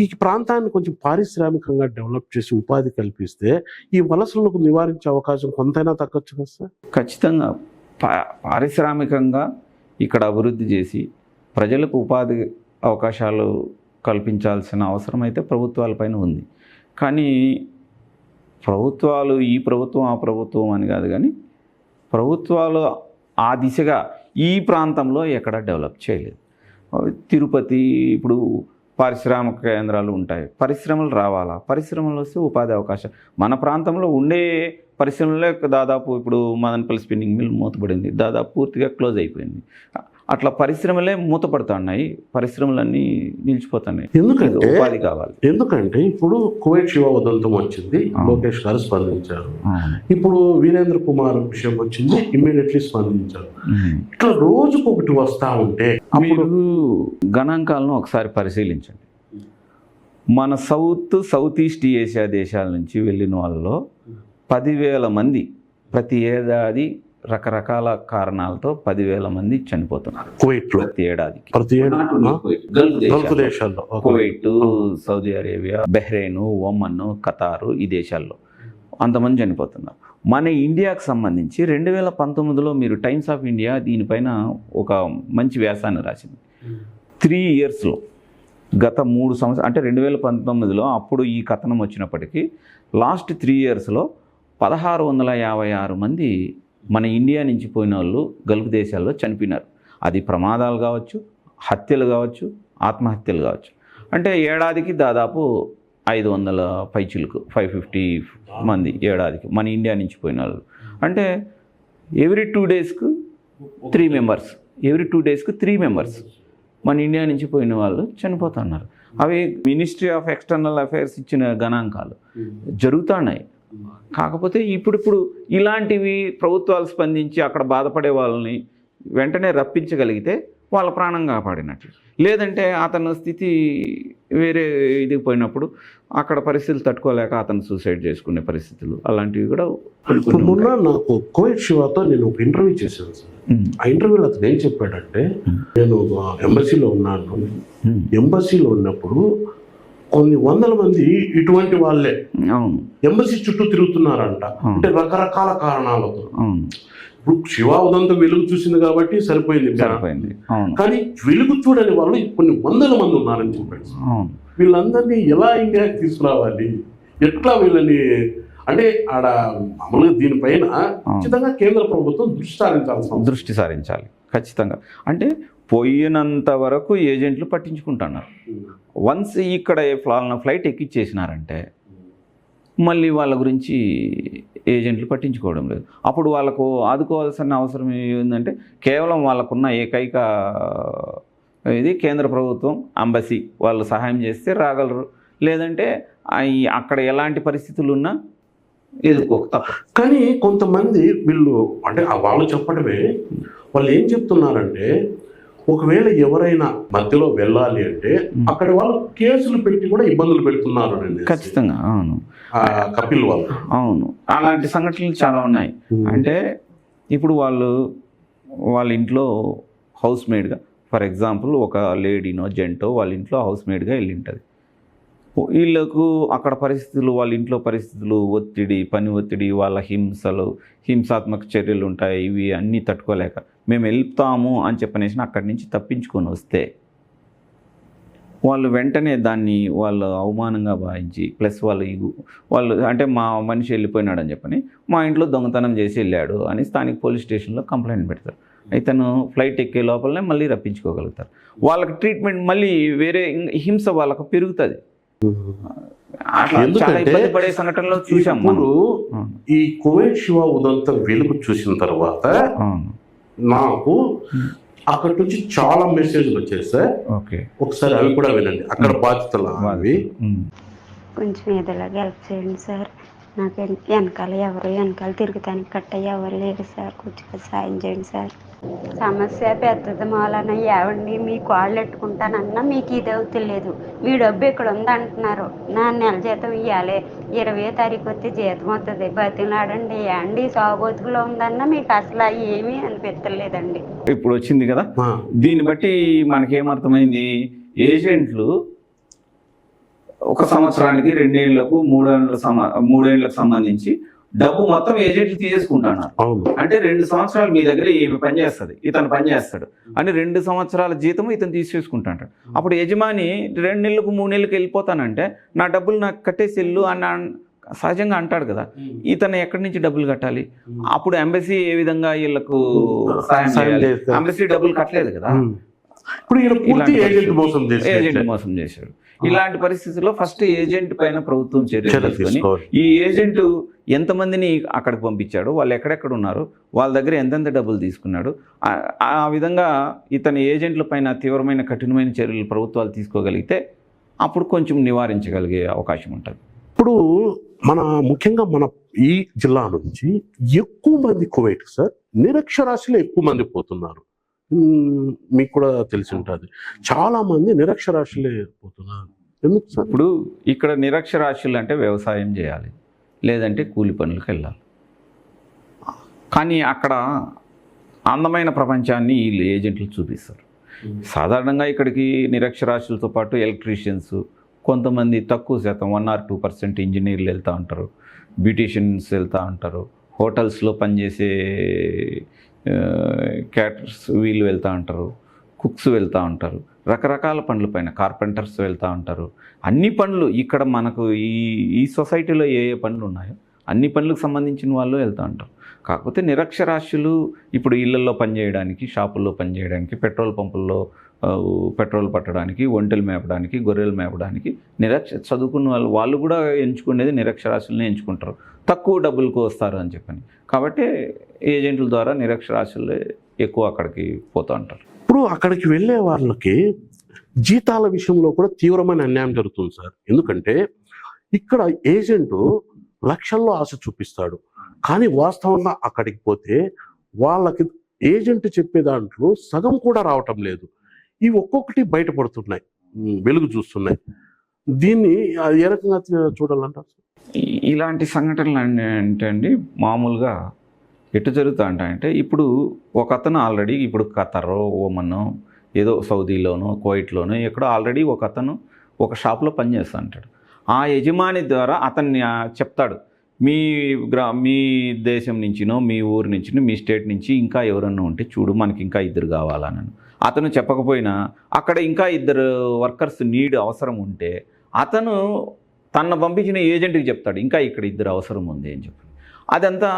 Speaker 4: ఈ ప్రాంతాన్ని కొంచెం పారిశ్రామికంగా డెవలప్ చేసి ఉపాధి కల్పిస్తే ఈ వలసలకు నివారించే అవకాశం కొంతైనా తగ్గొచ్చు కదా సార్?
Speaker 5: ఖచ్చితంగా పారిశ్రామికంగా ఇక్కడ అభివృద్ధి చేసి ప్రజలకు ఉపాధి అవకాశాలు కల్పించాల్సిన అవసరం అయితే ప్రభుత్వాలపైన ఉంది. కానీ ప్రభుత్వాలు ఈ ప్రభుత్వం ఆ ప్రభుత్వం అని కాదు, కానీ ప్రభుత్వాలు ఆ దిశగా ఈ ప్రాంతంలో ఎక్కడ డెవలప్ చేయలేదు. తిరుపతి ఇప్పుడు పారిశ్రామిక కేంద్రాలు ఉంటాయి, పరిశ్రమలు రావాలా, పరిశ్రమలు వస్తే ఉపాధి అవకాశం. మన ప్రాంతంలో ఉండే పరిశ్రమలే దాదాపు ఇప్పుడు మదనపల్లి స్పిన్నింగ్ మిల్ మూతపడింది, దాదాపు పూర్తిగా క్లోజ్ అయిపోయింది. అట్లా పరిశ్రమలే మూతపడుతున్నాయి, పరిశ్రమలన్నీ నిలిచిపోతున్నాయి.
Speaker 4: ఎందుకంటే
Speaker 5: ఉపాధి కావాలి.
Speaker 4: ఎందుకంటే ఇప్పుడు కువైట్ శివ ఉదంతం వచ్చింది, లోకేష్ గారు స్పందించారు. ఇప్పుడు వీరేంద్ర కుమార్ విషయం వచ్చింది, ఇమ్మీడియట్లీ స్పందించారు. ఇట్లా రోజుకు ఒకటి వస్తా ఉంటే
Speaker 5: మీరు గణాంకాలను ఒకసారి పరిశీలించండి. మన సౌత్ ఈస్ట్ ఏషియా దేశాల నుంచి వెళ్ళిన వాళ్ళలో 10,000 మంది ప్రతి ఏడాది రకరకాల కారణాలతో 10,000 మంది చనిపోతున్నారు
Speaker 4: కువైట్లో ప్రతి గల్ఫ్ దేశాల్లో,
Speaker 5: Kuwait, Saudi Arabia, Bahrain, Oman, ఖతారు, ఈ దేశాల్లో అంతమంది చనిపోతున్నారు. మన ఇండియాకు సంబంధించి 2019లో మీరు టైమ్స్ ఆఫ్ ఇండియా దీనిపైన ఒక మంచి వ్యాసాన్ని రాసింది. 3 ఇయర్స్లో గత 3 సంవత్సరాలు అంటే 2019లో అప్పుడు ఈ కథనం వచ్చినప్పటికీ లాస్ట్ 3 ఇయర్స్లో 1656 మంది మన ఇండియా నుంచి పోయిన వాళ్ళు గల్ఫ్ దేశాల్లో చనిపోయినారు. అది ప్రమాదాలు కావచ్చు, హత్యలు కావచ్చు, ఆత్మహత్యలు కావచ్చు. అంటే ఏడాదికి దాదాపు 500 పైచిలకు 550 మంది ఏడాదికి మన ఇండియా నుంచి పోయిన వాళ్ళు. అంటే ఎవ్రీ 2 డేస్కు 3 మెంబర్స్, ఎవ్రీ 2 డేస్కు 3 మెంబర్స్ మన ఇండియా నుంచి పోయిన వాళ్ళు చనిపోతున్నారు. అవి మినిస్ట్రీ ఆఫ్ ఎక్స్టర్నల్ అఫైర్స్ ఇచ్చిన గణాంకాలు జరుగుతున్నాయి. కాకపోతే ఇప్పుడు ఇలాంటివి ప్రభుత్వాలు స్పందించి అక్కడ బాధపడే వాళ్ళని వెంటనే రప్పించగలిగితే వాళ్ళ ప్రాణం కాపాడినట్లు. లేదంటే అతని స్థితి వేరే ఇదికి పోయినప్పుడు అక్కడ పరిస్థితులు తట్టుకోలేక అతను సూసైడ్ చేసుకునే పరిస్థితులు అలాంటివి కూడా కొన్ని
Speaker 4: ఇప్పుడు మొన్న
Speaker 5: ఉన్నాయి.
Speaker 4: నాకు కోవిడ్ శివాతో నేను ఒక ఇంటర్వ్యూ చేశాను సార్. ఆ ఇంటర్వ్యూలో అతను ఏం చెప్పాడంటే, నేను ఎంబసీలో ఉన్నాను, ఎంబసీలో ఉన్నప్పుడు కొన్ని వందల మంది ఇటువంటి వాళ్ళే
Speaker 5: అవును
Speaker 4: ఎంబసీ చుట్టూ తిరుగుతున్నారంట. అంటే రకరకాల కారణాలతో.
Speaker 5: అవును
Speaker 4: ఇప్పుడు శివ ఉదంతం వెలుగు చూసింది కాబట్టి సరిపోయింది.
Speaker 5: సరిపోయింది. అవును
Speaker 4: కానీ వెలుగు చూడని వాళ్ళు కొన్ని వందల మంది ఉన్నారని చెప్పాడు.
Speaker 5: అవును
Speaker 4: వీళ్ళందరినీ ఎలా ఇంకా తీసుకురావాలి, ఎట్లా వీళ్ళని, అంటే ఆడ మామూలుగా దీనిపైన ఖచ్చితంగా కేంద్ర ప్రభుత్వం
Speaker 5: దృష్టి సారించాలి ఖచ్చితంగా. అంటే పోయినంత వరకు ఏజెంట్లు పట్టించుకుంటున్నారు. వన్స్ ఇక్కడ ఫ్లైట్ ఎక్కిచ్చేసినారంటే మళ్ళీ వాళ్ళ గురించి ఏజెంట్లు పట్టించుకోవడం లేదు. అప్పుడు వాళ్ళకు ఆదుకోవాల్సిన అవసరం ఏంటంటే కేవలం వాళ్ళకున్న ఏకైక ఇది కేంద్ర ప్రభుత్వం, అంబసీ వాళ్ళు సహాయం చేస్తే రాగలరు. లేదంటే అక్కడ ఎలాంటి పరిస్థితులు ఉన్నా ఎదుర్కోక తప్పదు.
Speaker 4: కానీ కొంతమంది వీళ్ళు అంటే వాళ్ళు చెప్పడమే, వాళ్ళు ఏం చెప్తున్నారంటే, ఒకవేళ ఎవరైనా మధ్యలో వెళ్ళాలి అంటే అక్కడ వాళ్ళు కేసులు పెట్టి కూడా ఇబ్బందులు పెడుతున్నారు.
Speaker 5: ఖచ్చితంగా అవును
Speaker 4: కపిల్ వాళ్ళు.
Speaker 5: అవును అలాంటి సంఘటనలు చాలా ఉన్నాయి. అంటే ఇప్పుడు వాళ్ళ ఇంట్లో హౌస్ మేడ్గా, ఫర్ ఎగ్జాంపుల్ ఒక లేడీనో జెంటో వాళ్ళ ఇంట్లో హౌస్ మేడ్గా వెళ్ళి ఉంటుంది. వీళ్ళకు అక్కడ పరిస్థితులు, వాళ్ళ ఇంట్లో పరిస్థితులు, ఒత్తిడి, పని ఒత్తిడి, వాళ్ళ హింసాత్మక చర్యలు ఉంటాయి. ఇవి అన్నీ తట్టుకోలేక మేము వెళ్తాము అని చెప్పనేసి అక్కడి నుంచి తప్పించుకొని వస్తే వాళ్ళు వెంటనే దాన్ని వాళ్ళు అవమానంగా భావించి, ప్లస్ వాళ్ళు అంటే మా మనిషి వెళ్ళిపోయినాడు అని చెప్పని మా ఇంట్లో దొంగతనం చేసి వెళ్ళాడు అని స్థానిక పోలీస్ స్టేషన్లో కంప్లైంట్ పెడతారు. ఇతను ఫ్లైట్ ఎక్కే లోపలనే మళ్ళీ రప్పించుకోగలుగుతారు. వాళ్ళకి ట్రీట్మెంట్ మళ్ళీ వేరే హింస వాళ్ళకు పెరుగుతుంది. చాలా ఇబ్బంది పడే సంఘటనలో చూసాం.
Speaker 4: ఇప్పుడు ఈ కువైట్ శివ ఉదంతం వెలుగు చూసిన తర్వాత నాకు అక్కడి నుంచి చాలా మెసేజ్లు వచ్చేసాయి. ఒకసారి అవి కూడా వినండి. అక్కడ బాధితులు అవి
Speaker 3: కొంచెం ఏదోలాగా హెల్ప్ చేయండి సార్. నాకు వెనకాల తిరుగుతానికి కట్ట ఎవరు లేరు సార్. కొంచెం సాయం చేయండి సార్. సమస్య పెద్దది మూలన ఏవండి మీ కాళ్ళు ఎట్టుకుంటానన్నా మీకు ఇది అవుతలేదు. మీ డబ్బు ఇక్కడ ఉంది అంటున్నారు. నా నెల జీతం ఇవ్వాలి, 20వ తారీఖు వస్తే జీతం వస్తుంది. బతిలాడండి అండి సాగుబతుకులో ఉందన్నా మీకు అసలు ఏమీ అనిపించలేదండి.
Speaker 5: ఇప్పుడు వచ్చింది కదా, దీన్ని బట్టి మనకేమర్థమైంది, ఏజెంట్లు ఒక సంవత్సరానికి 2 ఏళ్లకు 3 ఏళ్లకు సంబంధించి డబ్బు మొత్తం ఏజెంట్లు తీసేసుకుంటున్నారు. అంటే 2 సంవత్సరాలు మీ దగ్గర ఈమె పనిచేస్తుంది, ఇతను పనిచేస్తాడు అని 2 సంవత్సరాల జీతం ఇతను తీసేసుకుంటాడు. అప్పుడు యజమాని 2 నెలలకు 3 నెలలకు వెళ్ళిపోతానంటే నా డబ్బులు నాకు కట్టేసి వెళ్ళు అని సహజంగా అంటాడు కదా. ఇతను ఎక్కడి నుంచి డబ్బులు కట్టాలి? అప్పుడు ఎంబసీ ఏ విధంగా వీళ్ళకు సాయం చేయాలి? ఎంబసీ డబ్బులు కట్టలేదు కదా. ఏజెంట్ మోసం చేశాడు. ఇలాంటి పరిస్థితుల్లో ఫస్ట్ ఏజెంట్ పైన ప్రభుత్వం చర్యలు తీసుకొని ఈ ఏజెంట్ ఎంతమందిని అక్కడికి పంపించాడు, వాళ్ళు ఎక్కడెక్కడ ఉన్నారు, వాళ్ళ దగ్గర ఎంతెంత డబ్బులు తీసుకున్నాడు, ఆ విధంగా ఇతని ఏజెంట్ల పైన తీవ్రమైన కఠినమైన చర్యలు ప్రభుత్వాలు తీసుకోగలిగితే అప్పుడు కొంచెం నివారించగలిగే అవకాశం ఉంటుంది.
Speaker 4: ఇప్పుడు ముఖ్యంగా మన ఈ జిల్లా నుంచి ఎక్కువ మంది కువైట్ సార్ నిరక్షరాస్యులు ఎక్కువ మంది పోతున్నారు. మీకు కూడా తెలిసి ఉంటుంది, చాలా మంది నిరక్షరాస్యులే పోతున్నారు. ఎందుకు సార్?
Speaker 5: ఇప్పుడు ఇక్కడ నిరక్షరాస్యులు అంటే వ్యవసాయం చేయాలి, లేదంటే కూలి పనులకు వెళ్ళాలి. కానీ అక్కడ అందమైన ప్రపంచాన్ని వీళ్ళు ఏజెంట్లు చూపిస్తారు. సాధారణంగా ఇక్కడికి నిరక్షరాస్యులతో పాటు ఎలక్ట్రీషియన్స్, కొంతమంది తక్కువ శాతం 1 or 2% ఇంజనీర్లు వెళ్తూ ఉంటారు, బ్యూటీషియన్స్ వెళ్తూ ఉంటారు, హోటల్స్లో పనిచేసే క్యాటర్స్ వీళ్ళు వెళ్తూ ఉంటారు, కుక్స్ వెళ్తూ ఉంటారు, రకరకాల పనుల పైన కార్పెంటర్స్ వెళ్తూ ఉంటారు. అన్ని పనులు ఇక్కడ మనకు ఈ సొసైటీలో ఏ పనులు ఉన్నాయో అన్ని పనులకు సంబంధించిన వాళ్ళు వెళ్తూ ఉంటారు. కాకపోతే నిరక్షరాస్యులు ఇప్పుడు ఇళ్లలో పనిచేయడానికి, షాపుల్లో పనిచేయడానికి, పెట్రోల్ పంపుల్లో పెట్రోల్ పట్టడానికి, ఒంటెలు మేపడానికి, గొర్రెలు మేపడానికి చదువుకున్న వాళ్ళు కూడా ఎంచుకునేది నిరక్షరాస్యులనే ఎంచుకుంటారు, తక్కువ డబ్బులకు వస్తారు అని చెప్పని. కాబట్టి ఏజెంట్ల ద్వారా నిరక్షరాస్యులు ఎక్కువ అక్కడికి పోతూ ఉంటారు.
Speaker 4: ఇప్పుడు అక్కడికి వెళ్ళే వాళ్ళకి జీతాల విషయంలో కూడా తీవ్రమైన అన్యాయం జరుగుతుంది సార్. ఎందుకంటే ఇక్కడ ఏజెంటు లక్షల్లో ఆశ చూపిస్తాడు. కానీ వాస్తవంగా అక్కడికి పోతే వాళ్ళకి ఏజెంట్ చెప్పే దాంట్లో సగం కూడా రావటం లేదు. ఇవి ఒక్కొక్కటి బయటపడుతున్నాయి, వెలుగు చూస్తున్నాయి. దీన్ని ఏ రకంగా చూడాలంటారు?
Speaker 5: ఇలాంటి సంఘటనలు అంటే అండి మామూలుగా ఎటు జరుగుతా అంటే ఇప్పుడు ఒక అతను ఆల్రెడీ ఇప్పుడు ఖతర్, ఓమన్, ఏదో సౌదీలోనో కువైట్లోనో ఎక్కడో ఆల్రెడీ ఒక అతను ఒక షాప్లో పనిచేస్తూ ఉంటాడు. ఆ యజమాని ద్వారా అతన్ని చెప్తాడు, మీ దేశం నుంచినో మీ ఊరు నుంచినో మీ స్టేట్ నుంచి ఇంకా ఎవరన్నా ఉంటే చూడు, మనకి ఇంకా 2 కావాలని. అతను చెప్పకపోయినా అక్కడ ఇంకా 2 వర్కర్స్ అవసరం ఉంటే అతను తన పంపించిన ఏజెంట్కి చెప్తాడు, ఇంకా ఇక్కడ 2 అవసరం ఉంది అని చెప్పి. అదంతా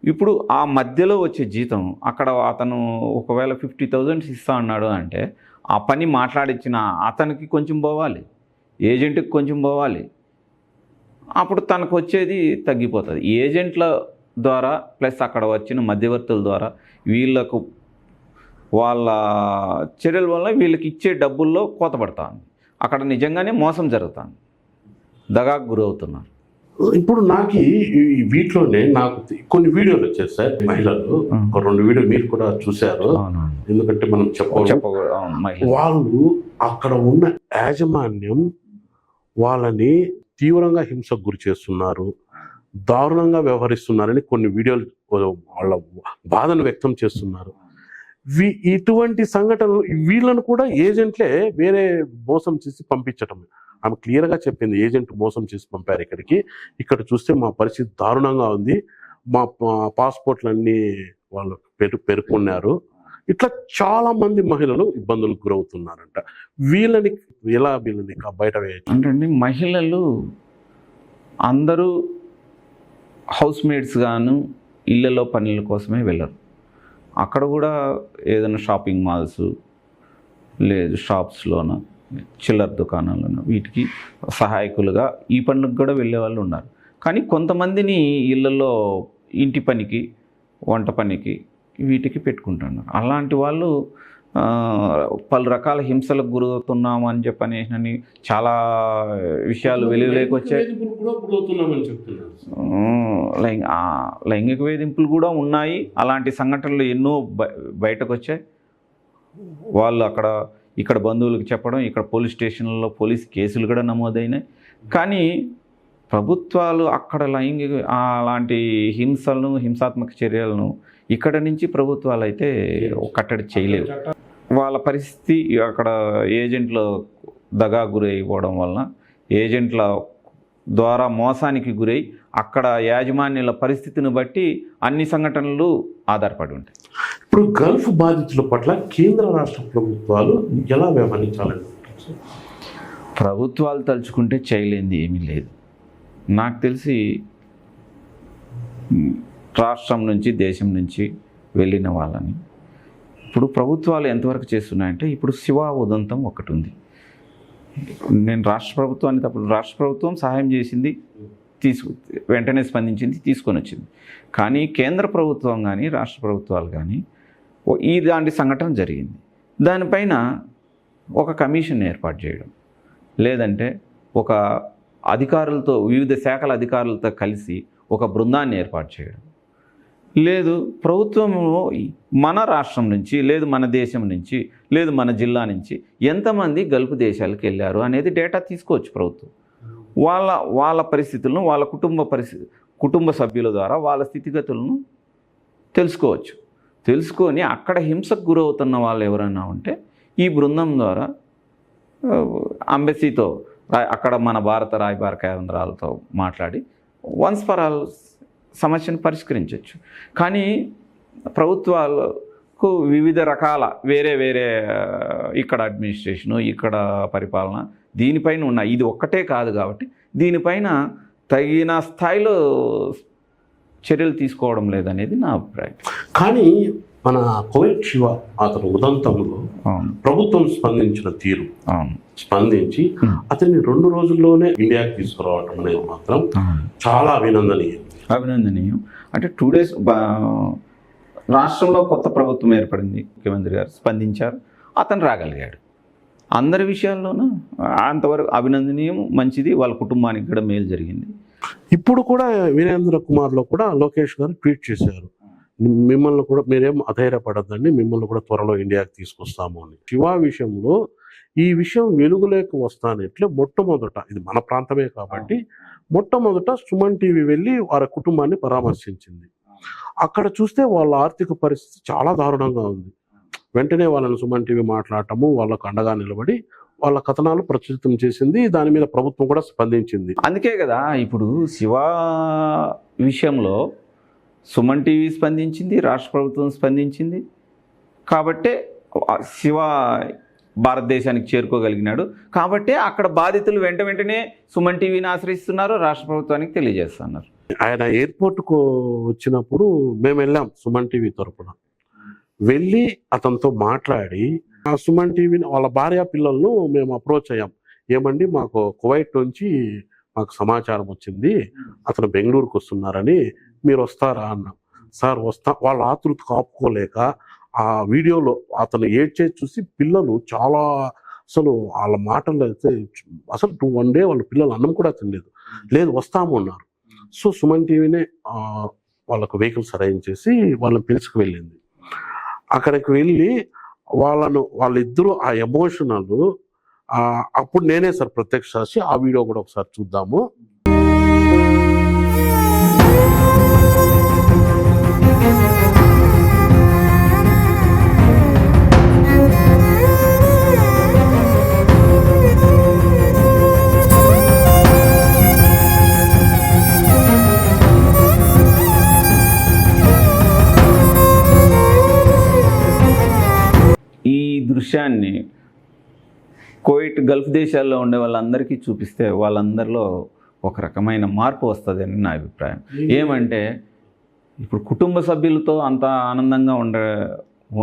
Speaker 5: ఇప్పుడు ఆ మధ్యలో వచ్చే జీతం అక్కడ అతను ఒకవేళ 50,000 ఇస్తా అన్నాడు అంటే ఆ పని మాట్లాడించిన అతనికి కొంచెం పోవాలి, ఏజెంట్కి కొంచెం పోవాలి, అప్పుడు తనకు వచ్చేది తగ్గిపోతుంది. ఏజెంట్ల ద్వారా ప్లస్ అక్కడ వచ్చిన మధ్యవర్తుల ద్వారా వీళ్ళకు వాళ్ళ చర్యల వల్ల వీళ్ళకి ఇచ్చే డబ్బుల్లో కోత పడుతుంది. అక్కడ నిజంగానే మోసం జరుగుతుంది, దగాకు గురవుతున్నారు.
Speaker 4: ఇప్పుడు నాకు వీటిలోనే నాకు కొన్ని వీడియోలు వచ్చాయి సార్, మహిళలు ఒక 2 వీడియోలు మీరు కూడా చూశారు. ఎందుకంటే మనం వాళ్ళు అక్కడ ఉన్న యాజమాన్యం వాళ్ళని తీవ్రంగా హింసకు గురి చేస్తున్నారు, దారుణంగా వ్యవహరిస్తున్నారని కొన్ని వీడియోలు వాళ్ళ బాధను వ్యక్తం చేస్తున్నారు. ఇటువంటి సంఘటనలు వీళ్ళను కూడా ఏజెంట్లే వేరే మోసం చేసి పంపించటం. ఆమె క్లియర్గా చెప్పింది, ఏజెంట్ మోసం చేసి పంపారు ఇక్కడికి, ఇక్కడ చూస్తే మా పరిస్థితి దారుణంగా ఉంది, మా పాస్పోర్ట్లన్నీ వాళ్ళు పేర్కొన్నారు. ఇట్లా చాలా మంది మహిళలు ఇబ్బందులకు గురవుతున్నారంట. వీళ్ళని బయట వేయచ్చు
Speaker 5: అంటే మహిళలు అందరూ హౌస్ మేట్స్ గాను ఇళ్లలో పనుల కోసమే వెళ్ళరు. అక్కడ కూడా ఏదైనా షాపింగ్ మాల్స్ లేదు షాప్స్లోన చిల్లర దుకాణాలను వీటికి సహాయకులుగా ఈ పనులకు కూడా వెళ్ళే వాళ్ళు ఉన్నారు. కానీ కొంతమందిని ఇళ్లలో ఇంటి పనికి, వంట పనికి వీటికి పెట్టుకుంటున్నారు. అలాంటి వాళ్ళు పలు రకాల హింసలకు గురవుతున్నాము అని చెప్పనేసి చాలా విషయాలు వెలుగులోకి వచ్చాయి. లైంగిక వేధింపులు కూడా ఉన్నాయి. అలాంటి సంఘటనలు ఎన్నో బయటకు వచ్చాయి. వాళ్ళు ఇక్కడ బంధువులకు చెప్పడం, ఇక్కడ పోలీస్ స్టేషన్లలో పోలీస్ కేసులు కూడా నమోదైనాయి. కానీ ప్రభుత్వాలు అక్కడ అలాంటి హింసాత్మక చర్యలను ఇక్కడ నుంచి ప్రభుత్వాలు అయితే కట్టడి చేయలేవు. వాళ్ళ పరిస్థితి అక్కడ ఏజెంట్ల దగా గురైపోవడం వలన, ఏజెంట్ల ద్వారా మోసానికి గురై అక్కడ యాజమాన్యుల పరిస్థితిని బట్టి అన్ని సంఘటనలు ఆధారపడి ఉంటాయి.
Speaker 4: ఇప్పుడు గల్ఫ్ బాధితుల పట్ల కేంద్ర రాష్ట్ర ప్రభుత్వాలు ఎలా వ్యవహరించాలని?
Speaker 5: ప్రభుత్వాలు తలుచుకుంటే చేయలేనిది ఏమీ లేదు. నాకు తెలిసి రాష్ట్రం నుంచి దేశం నుంచి వెళ్ళిన వాళ్ళని ఇప్పుడు ప్రభుత్వాలు ఎంతవరకు చేస్తున్నాయంటే, ఇప్పుడు శివ ఉదంతం ఒకటి ఉంది. నేను రాష్ట్ర ప్రభుత్వాన్ని తప్పుడు రాష్ట్ర ప్రభుత్వం సహాయం చేసింది, వెంటనే స్పందించింది, తీసుకొని వచ్చింది. కానీ కేంద్ర ప్రభుత్వం కానీ రాష్ట్ర ప్రభుత్వాలు కానీ ఇలాంటి సంఘటన జరిగింది, దానిపైన ఒక కమిషన్ ఏర్పాటు చేయడం, లేదంటే ఒక అధికారులతో వివిధ శాఖల అధికారులతో కలిసి ఒక బృందాన్ని ఏర్పాటు చేయడం, లేదు ప్రభుత్వము మన రాష్ట్రం నుంచి, లేదు మన దేశం నుంచి, లేదు మన జిల్లా నుంచి ఎంతమంది గల్ఫ్ దేశాలకు వెళ్ళారు అనేది డేటా తీసుకోవచ్చు ప్రభుత్వం. వాళ్ళ పరిస్థితులను, వాళ్ళ కుటుంబ సభ్యుల ద్వారా వాళ్ళ స్థితిగతులను తెలుసుకోవచ్చు. తెలుసుకొని అక్కడ హింసకు గురవుతున్న వాళ్ళు ఎవరైనా ఉంటే ఈ బృందం ద్వారా అంబెసీతో, అక్కడ మన భారత రాయబార కేంద్రాలతో మాట్లాడి వన్స్ ఫర్ ఆల్ సమస్యను పరిష్కరించవచ్చు. కానీ ప్రభుత్వాలకు వివిధ రకాల వేరే ఇక్కడ అడ్మినిస్ట్రేషను, ఇక్కడ పరిపాలన దీనిపైన ఉన్నాయి. ఇది ఒక్కటే కాదు కాబట్టి దీనిపైన తగిన స్థాయిలో చర్యలు తీసుకోవడం లేదనేది నా అభిప్రాయం.
Speaker 4: కానీ మన కువైట్ శివ అతను ఉదంతంలో ప్రభుత్వం స్పందించిన తీరు, స్పందించి అతన్ని 2 రోజుల్లోనే ఇండియాకి తీసుకురావడం అనేది మాత్రం చాలా అభినందనీయం.
Speaker 5: అంటే 2 days రాష్ట్రంలో కొత్త ప్రభుత్వం ఏర్పడింది, ముఖ్యమంత్రి గారు స్పందించారు, అతను రాగలిగాడు. అందరి విషయాల్లోనూ అంతవరకు అభినందనీయం, మంచిది, వాళ్ళ కుటుంబానికి కూడా మేలు జరిగింది.
Speaker 4: ఇప్పుడు కూడా వీరేంద్ర కుమార్లో కూడా లోకేష్ గారు ట్వీట్ చేశారు, మిమ్మల్ని కూడా మీరేం అధైర్యపడద్దండి, మిమ్మల్ని కూడా త్వరలో ఇండియాకి తీసుకొస్తాము అని. శివ విషయంలో ఈ విషయం వెలుగులోకి వస్తానట్లే మొట్టమొదట, ఇది మన ప్రాంతమే కాబట్టి మొట్టమొదట సుమన్ టీవీ వెళ్ళి వారి కుటుంబాన్ని పరామర్శించింది. అక్కడ చూస్తే వాళ్ళ ఆర్థిక పరిస్థితి చాలా దారుణంగా ఉంది. వెంటనే వాళ్ళని సుమన్ టీవీ మాట్లాడటము, వాళ్ళకు అండగా నిలబడి వాళ్ళ కథనాలు ప్రచురితం చేసింది. దాని మీద ప్రభుత్వం కూడా స్పందించింది.
Speaker 5: అందుకే కదా ఇప్పుడు శివ విషయంలో సుమన్ టీవీ స్పందించింది, రాష్ట్ర ప్రభుత్వం స్పందించింది. కాబట్టే శివ భారతదేశానికి చేరుకోగలిగినాడు. కాబట్టే అక్కడ బాధితులు వెంటనే సుమన్ టీవీని ఆశ్రయిస్తున్నారు, రాష్ట్ర ప్రభుత్వానికి తెలియజేస్తున్నారు.
Speaker 4: ఆయన ఎయిర్పోర్ట్కు వచ్చినప్పుడు మేము వెళ్ళాం సుమన్ టీవీ తరపున. వెళ్ళి అతనితో మాట్లాడి ఆ సుమన్ టీవీని వాళ్ళ భార్య పిల్లలను మేము అప్రోచ్ అయ్యాం. ఏమండి, మాకు కువైట్ నుంచి మాకు సమాచారం వచ్చింది, అతను బెంగళూరుకు వస్తున్నారని, మీరు వస్తారా అన్నాం. సార్ వస్తా. వాళ్ళ ఆతృత కాపుకోలేక ఆ వీడియోలో అతను ఏడ్చేది చూసి పిల్లలు చాలా, అసలు వాళ్ళ మాటలు అయితే అసలు 1 day వాళ్ళ పిల్లలు అన్నం కూడా తినలేదు. లేదు వస్తాము అన్నారు. సో సుమన్ టీవీనే వాళ్ళకు వెహికల్స్ అరేంజ్ చేసి వాళ్ళని పిలుచుకు వెళ్ళింది. అక్కడికి వెళ్ళి వాళ్ళిద్దరూ ఆ ఎమోషనల్, అప్పుడు నేనే సార్ ప్రత్యక్ష సాక్షి. ఆ వీడియో కూడా ఒకసారి చూద్దాము.
Speaker 5: ఈ దృశ్యాన్ని కువైట్ గల్ఫ్ దేశాల్లో ఉండే వాళ్ళందరికీ చూపిస్తే వాళ్ళందరిలో ఒక రకమైన మార్పు వస్తుందని నా అభిప్రాయం. ఏమంటే ఇప్పుడు కుటుంబ సభ్యులతో అంత ఆనందంగా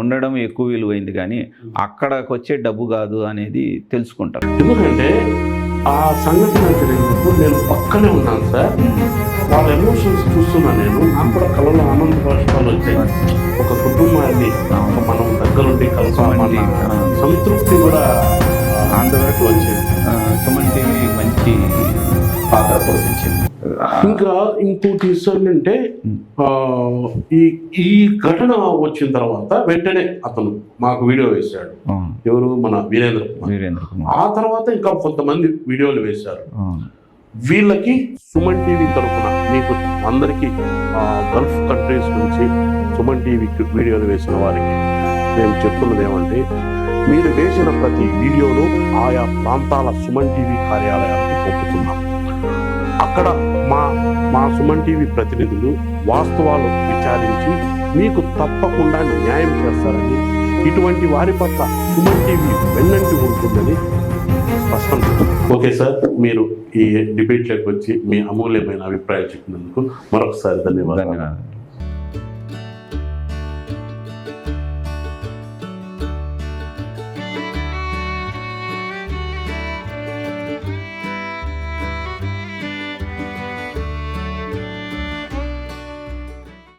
Speaker 5: ఉండడం ఎక్కువ విలువైంది, కానీ అక్కడికి వచ్చే డబ్బు కాదు అనేది తెలుసుకుంటారు.
Speaker 4: ఎందుకంటే ఆ సంఘటన జరిగినప్పుడు నేను పక్కనే ఉన్నాను సార్. వాళ్ళ ఎమోషన్స్ చూస్తున్నా నేను. నాకు కూడా కళలో ఆనంద బాష్పాలు వచ్చాయి. ఒక కుటుంబాన్ని మనం దగ్గరుండి కలుసామన్న సంతృప్తి కూడా
Speaker 5: అంతవరకు వచ్చేది. సుమన్ టీవీ మంచి పాత్ర పోషించింది.
Speaker 4: ఇంకా ఇంకోటి ఏంటంటే ఈ ఘటన వచ్చిన తర్వాత వెంటనే అతను మాకు వీడియో వేశాడు. ఎవరు? మన వీరేంద్ర కుమార్. ఆ తర్వాత ఇంకా కొంతమంది వీడియోలు వేశారు. వీళ్ళకి సుమన్ టీవీ తరఫున మీకు అందరికీ గల్ఫ్ కంట్రీస్ నుంచి సుమన్ టీవీకి వీడియోలు వేసిన వారికి మేము చెప్తున్నది ఏమంటే, మీరు వేసిన ప్రతి వీడియోను ఆయా ప్రాంతాల సుమన్ టీవీ కార్యాలయాలకు పంపుతున్నాం. అక్కడ మా సుమన్ టీవీ ప్రతినిధులు వాస్తవాలు విచారించి మీకు తప్పకుండా న్యాయం చేస్తారని, ఇటువంటి వారి పట్ల సుమన్ టీవీ వెన్నంటి ఉంటుందని స్పష్టం చేస్తుంది. ఓకే సార్, మీరు ఈ డిబేట్లోకి వచ్చి మీ అమూల్యమైన అభిప్రాయం చెప్పినందుకు మరొకసారి ధన్యవాదాలు.